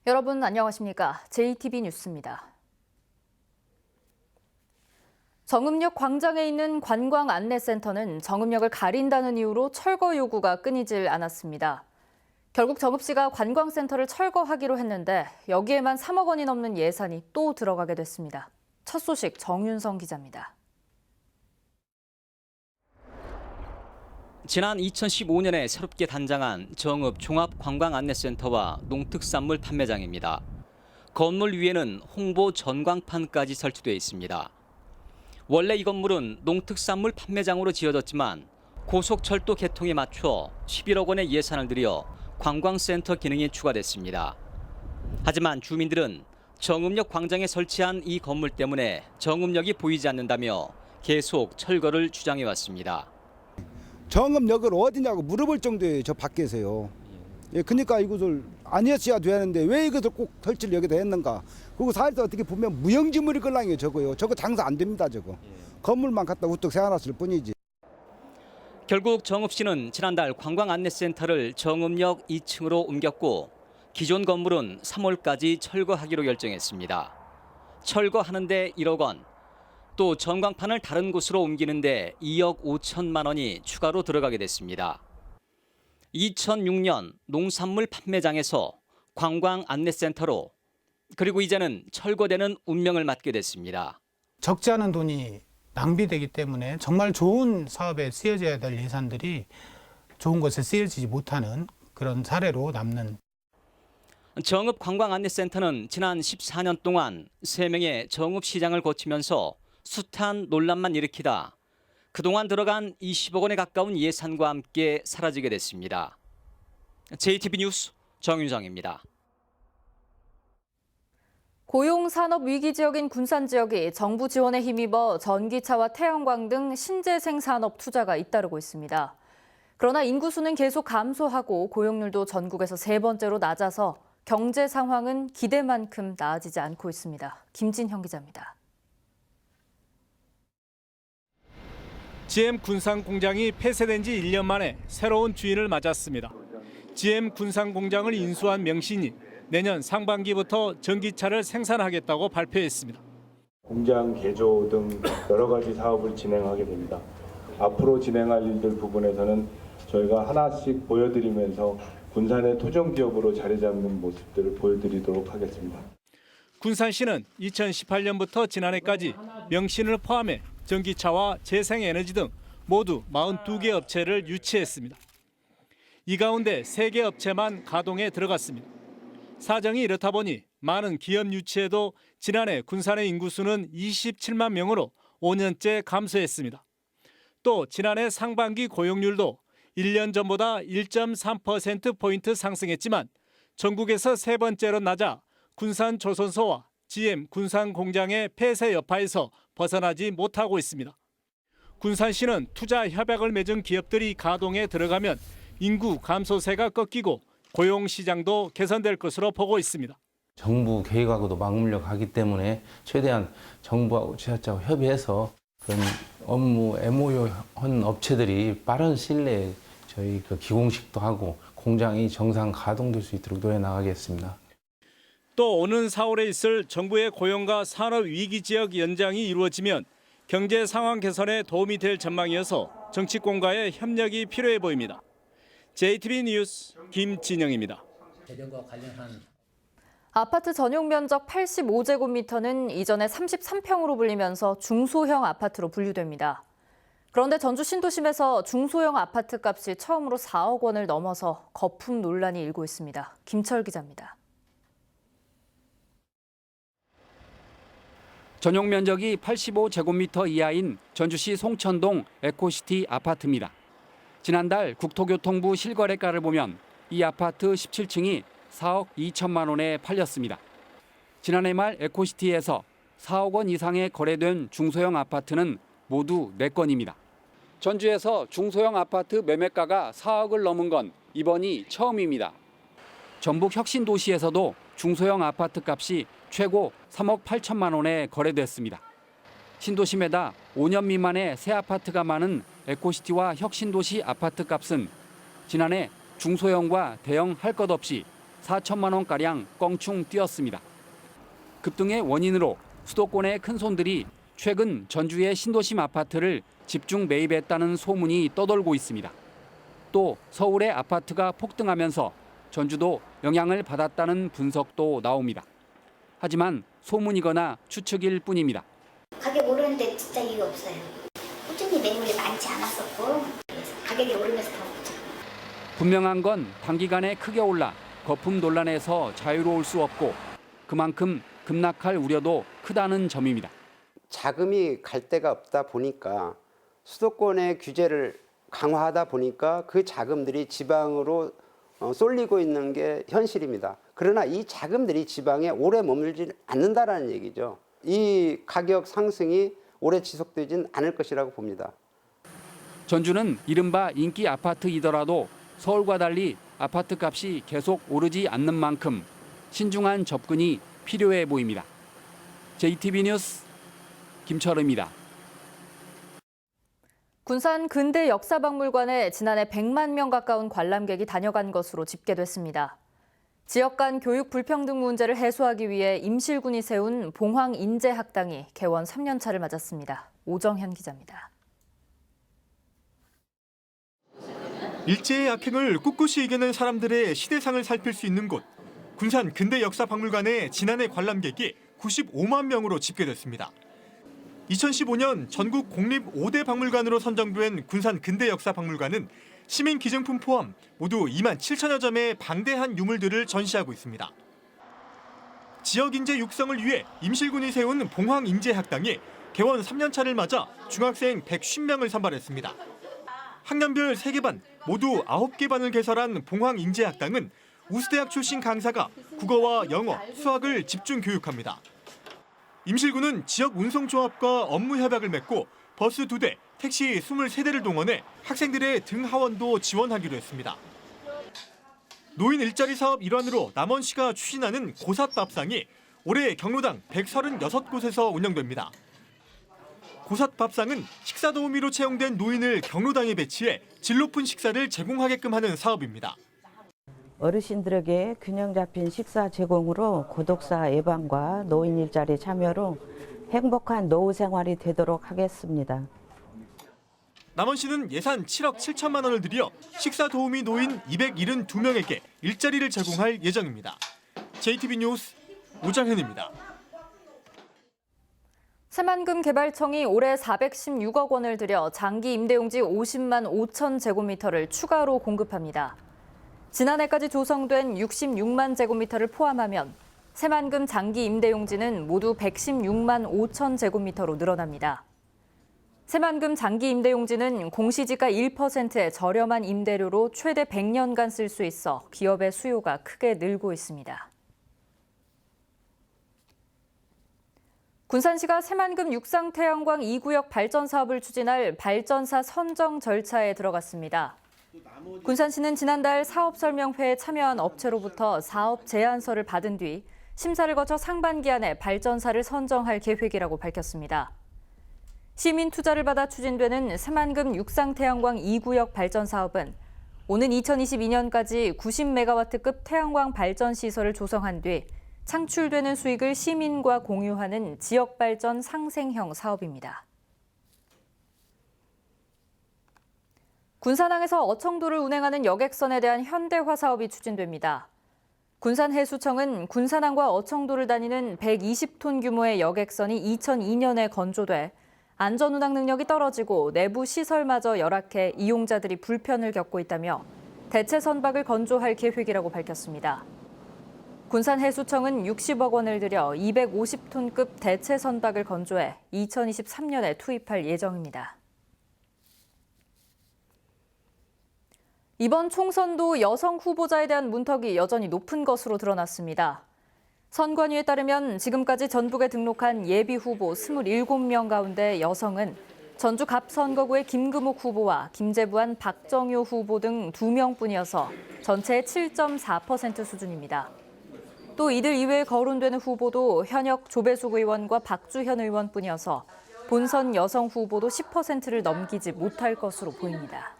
여러분 안녕하십니까? JTB 뉴스입니다. 정읍역 광장에 있는 관광 안내센터는 정읍역을 가린다는 이유로 철거 요구가 끊이질 않았습니다. 결국 정읍시가 관광센터를 철거하기로 했는데 여기에만 3억 원이 넘는 예산이 또 들어가게 됐습니다. 첫 소식 정윤성 기자입니다. 지난 2015년에 새롭게 단장한 정읍 종합관광안내센터와 농특산물 판매장입니다. 건물 위에는 홍보 전광판까지 설치되어 있습니다. 원래 이 건물은 농특산물 판매장으로 지어졌지만 고속철도 개통에 맞춰 11억 원의 예산을 들여 관광센터 기능이 추가됐습니다. 하지만 주민들은 정읍역 광장에 설치한 이 건물 때문에 정읍역이 보이지 않는다며 계속 철거를 주장해왔습니다. 정읍역을 어디냐고 물어볼 정도예요, 저 밖에서요. 예, 그러니까 이것을 아니었어야 되는데 왜 이것을 꼭 설치를 여기다 했는가. 그리고 사실상 어떻게 보면 무용지물이 걸랑이에요, 저거요. 저거 장사 안 됩니다, 저거. 건물만 갖다 우뚝 세워놨을 뿐이지. 결국 정읍시는 지난달 관광안내센터를 정읍역 2층으로 옮겼고 기존 건물은 3월까지 철거하기로 결정했습니다. 철거하는데 1억 원, 또 전광판을 다른 곳으로 옮기는데 2억 5천만 원이 추가로 들어가게 됐습니다. 2006년 농산물 판매장에서 관광안내센터로, 그리고 이제는 철거되는 운명을 맞게 됐습니다. 적지 않은 돈이 낭비되기 때문에 정말 좋은 사업에 쓰여져야 될 예산들이 좋은 곳에 쓰여지지 못하는 그런 사례로 남는. 정읍관광안내센터는 지난 14년 동안 3명의 정읍시장을 거치면서 숱한 논란만 일으키다 그동안 들어간 20억 원에 가까운 예산과 함께 사라지게 됐습니다. JTB 뉴스 정윤정입니다. 고용산업 위기 지역인 군산 지역이 정부 지원에 힘입어 전기차와 태양광 등 신재생 산업 투자가 잇따르고 있습니다. 그러나 인구수는 계속 감소하고 고용률도 전국에서 3번째로 낮아서 경제 상황은 기대만큼 나아지지 않고 있습니다. 김진형 기자입니다. GM 군산 공장이 폐쇄된 지 1년 만에 새로운 주인을 맞았습니다. GM 군산 공장을 인수한 명신이 내년 상반기부터 전기차를 생산하겠다고 발표했습니다. 공장 개조 등 여러 가지 사업을 진행하게 됩니다. 앞으로 진행할 일들 부분에서는 저희가 하나씩 보여드리면서 군산의 토종 기업으로 자리 잡는 모습들을 보여드리도록 하겠습니다. 군산시는 2018년부터 지난해까지 명신을 포함해 전기차와 재생에너지 등 모두 42개 업체를 유치했습니다. 이 가운데 3개 업체만 가동에 들어갔습니다. 사정이 이렇다 보니 많은 기업 유치에도 지난해 군산의 인구수는 27만 명으로 5년째 감소했습니다. 또 지난해 상반기 고용률도 1년 전보다 1.3%포인트 상승했지만 전국에서 3번째로 낮아 군산 조선소와 GM 군산 공장의 폐쇄 여파에서 벗어나지 못하고 있습니다. 군산시는 투자 협약을 맺은 기업들이 가동에 들어가면 인구 감소세가 꺾이고 고용 시장도 개선될 것으로 보고 있습니다. 정부 계획하고도 맞물려가기 때문에 최대한 정부하고 지자체하고 협의해서 그런 업무 MOU 한 업체들이 빠른 시일 내에 저희 기공식도 하고 공장이 정상 가동될 수 있도록 노래 나가겠습니다. 또 오는 4월에 있을 정부의 고용과 산업 위기 지역 연장이 이루어지면 경제 상황 개선에 도움이 될 전망이어서 정치권과의 협력이 필요해 보입니다. JTB 뉴스 김진영입니다. 아파트 전용 면적 85제곱미터는 이전에 33평으로 불리면서 중소형 아파트로 분류됩니다. 그런데 전주 신도심에서 중소형 아파트 값이 처음으로 4억 원을 넘어서 거품 논란이 일고 있습니다. 김철 기자입니다. 전용 면적이 85제곱미터 이하인 전주시 송천동 에코시티 아파트입니다. 지난달 국토교통부 실거래가를 보면 이 아파트 17층이 4억 2천만 원에 팔렸습니다. 지난해 말 에코시티에서 4억 원 이상에 거래된 중소형 아파트는 모두 4건입니다. 전주에서 중소형 아파트 매매가가 4억을 넘은 건 이번이 처음입니다. 전북 혁신도시에서도 중소형 아파트 값이 최고 3억 8천만 원에 거래됐습니다. 신도심에다 5년 미만의 새 아파트가 많은 에코시티와 혁신도시 아파트 값은 지난해 중소형과 대형 할 것 없이 4천만 원가량 껑충 뛰었습니다. 급등의 원인으로 수도권의 큰손들이 최근 전주의 신도심 아파트를 집중 매입했다는 소문이 떠돌고 있습니다. 또 서울의 아파트가 폭등하면서 전주도 영향을 받았다는 분석도 나옵니다. 하지만 소문이거나 추측일 뿐입니다. 가격 오르는데 진짜 이유가 없어요. 꾸준히 매물이 많지 않았었고 그래서 가격이 오르면서 더 오르죠. 분명한 건 단기간에 크게 올라 거품 논란에서 자유로울 수 없고 그만큼 급락할 우려도 크다는 점입니다. 자금이 갈 데가 없다 보니까 수도권의 규제를 강화하다 보니까 그 자금들이 지방으로 쏠리고 있는 게 현실입니다. 그러나 이 자금들이 지방에 오래 머물지 않는다라는 얘기죠. 이 가격 상승이 오래 지속되진 않을 것이라고 봅니다. 전주는 이른바 인기 아파트이더라도 서울과 달리 아파트 값이 계속 오르지 않는 만큼 신중한 접근이 필요해 보입니다. JTB 뉴스 김철우입니다. 군산 근대 역사박물관에 지난해 100만 명 가까운 관람객이 다녀간 것으로 집계됐습니다. 지역 간 교육 불평등 문제를 해소하기 위해 임실군이 세운 봉황인재학당이 개원 3년 차를 맞았습니다. 오정현 기자입니다. 일제의 악행을 꿋꿋이 이겨낸 사람들의 시대상을 살필 수 있는 곳, 군산 근대역사박물관에 지난해 관람객이 95만 명으로 집계됐습니다. 2015년 전국 공립 5대 박물관으로 선정된 군산 근대역사박물관은 시민 기증품 포함 모두 2만 7천여 점의 방대한 유물들을 전시하고 있습니다. 지역 인재 육성을 위해 임실군이 세운 봉황인재학당이 개원 3년 차를 맞아 중학생 150명을 선발했습니다. 학년별 3개 반, 모두 9개 반을 개설한 봉황인재학당은 우수대학 출신 강사가 국어와 영어, 수학을 집중 교육합니다. 임실군은 지역 운송조합과 업무 협약을 맺고 버스 2대, 택시 23대를 동원해 학생들의 등하원도 지원하기로 했습니다. 노인 일자리 사업 일환으로 남원시가 추진하는 고삿밥상이 올해 경로당 136곳에서 운영됩니다. 고삿밥상은 식사 도우미로 채용된 노인을 경로당에 배치해 질 높은 식사를 제공하게끔 하는 사업입니다. 어르신들에게 균형 잡힌 식사 제공으로 고독사 예방과 노인 일자리 참여로 행복한 노후 생활이 되도록 하겠습니다. 남원시는 예산 7억 7천만 원을 들여 식사 도우미 노인 272명에게 일자리를 제공할 예정입니다. JTB 뉴스 오정현입니다. 새만금 개발청이 올해 416억 원을 들여 장기 임대용지 50만 5천 제곱미터를 추가로 공급합니다. 지난해까지 조성된 66만 제곱미터를 포함하면 새만금 장기 임대용지는 모두 116만 5천 제곱미터로 늘어납니다. 새만금 장기 임대용지는 공시지가 1%의 저렴한 임대료로 최대 100년간 쓸 수 있어 기업의 수요가 크게 늘고 있습니다. 군산시가 새만금 육상태양광 2구역 발전 사업을 추진할 발전사 선정 절차에 들어갔습니다. 군산시는 지난달 사업설명회에 참여한 업체로부터 사업 제안서를 받은 뒤 심사를 거쳐 상반기 안에 발전사를 선정할 계획이라고 밝혔습니다. 시민 투자를 받아 추진되는 새만금 육상태양광 2구역 발전 사업은 오는 2022년까지 90메가와트급 태양광 발전 시설을 조성한 뒤 창출되는 수익을 시민과 공유하는 지역발전 상생형 사업입니다. 군산항에서 어청도를 운행하는 여객선에 대한 현대화 사업이 추진됩니다. 군산해수청은 군산항과 어청도를 다니는 120톤 규모의 여객선이 2002년에 건조돼 안전운항 능력이 떨어지고 내부 시설마저 열악해 이용자들이 불편을 겪고 있다며 대체 선박을 건조할 계획이라고 밝혔습니다. 군산해수청은 60억 원을 들여 250톤급 대체 선박을 건조해 2023년에 투입할 예정입니다. 이번 총선도 여성 후보자에 대한 문턱이 여전히 높은 것으로 드러났습니다. 선관위에 따르면 지금까지 전북에 등록한 예비 후보 27명 가운데 여성은 전주 갑선거구의 김금옥 후보와 김제부안 박정효 후보 등 2명뿐이어서 전체의 7.4% 수준입니다. 또 이들 이외에 거론되는 후보도 현역 조배숙 의원과 박주현 의원뿐이어서 본선 여성 후보도 10%를 넘기지 못할 것으로 보입니다.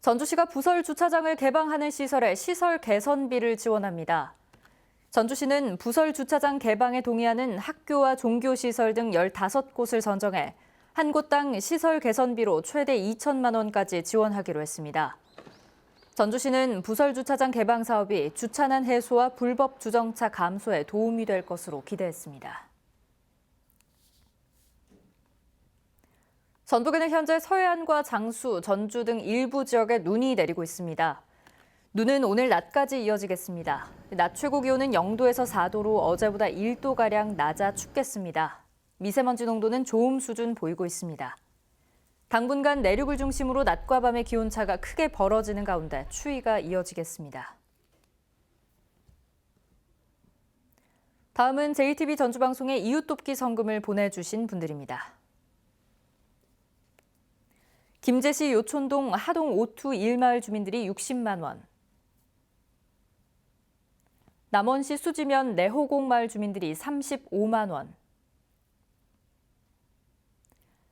전주시가 부설 주차장을 개방하는 시설에 시설 개선비를 지원합니다. 전주시는 부설 주차장 개방에 동의하는 학교와 종교시설 등 15곳을 선정해 한 곳당 시설 개선비로 최대 2천만 원까지 지원하기로 했습니다. 전주시는 부설 주차장 개방 사업이 주차난 해소와 불법 주정차 감소에 도움이 될 것으로 기대했습니다. 전북에는 현재 서해안과 장수, 전주 등 일부 지역에 눈이 내리고 있습니다. 눈은 오늘 낮까지 이어지겠습니다. 낮 최고 기온은 0도에서 4도로 어제보다 1도가량 낮아 춥겠습니다. 미세먼지 농도는 좋음 수준 보이고 있습니다. 당분간 내륙을 중심으로 낮과 밤의 기온차가 크게 벌어지는 가운데 추위가 이어지겠습니다. 다음은 JTB 전주방송에 이웃돕기 성금을 보내주신 분들입니다. 김제시 요촌동 하동 5투 1마을 주민들이 60만 원. 남원시 수지면 내호공 마을 주민들이 35만 원.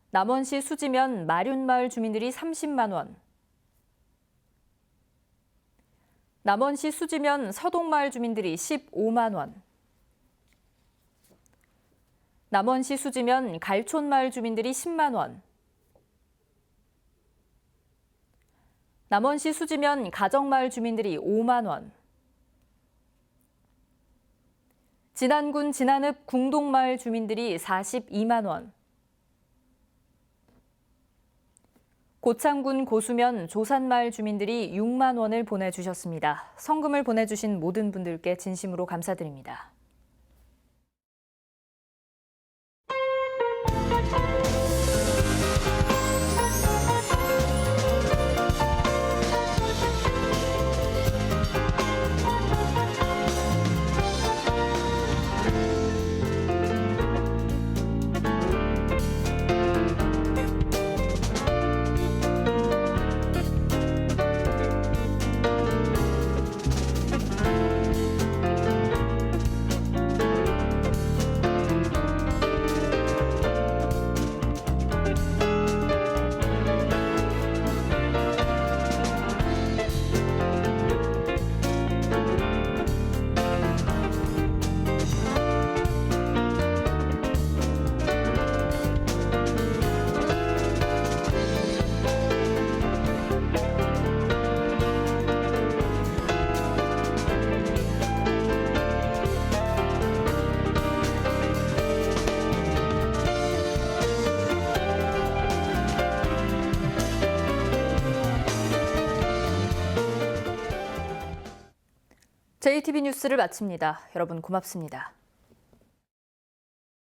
남원시 수지면 마륜마을 주민들이 30만 원. 남원시 수지면 서동마을 주민들이 15만 원. 남원시 수지면 갈촌마을 주민들이 10만 원. 남원시 수지면 가정마을 주민들이 5만 원. 진안군 진안읍 궁동마을 주민들이 42만 원. 고창군 고수면 조산마을 주민들이 6만 원을 보내주셨습니다. 성금을 보내주신 모든 분들께 진심으로 감사드립니다. JTB 뉴스를 마칩니다. 여러분 고맙습니다.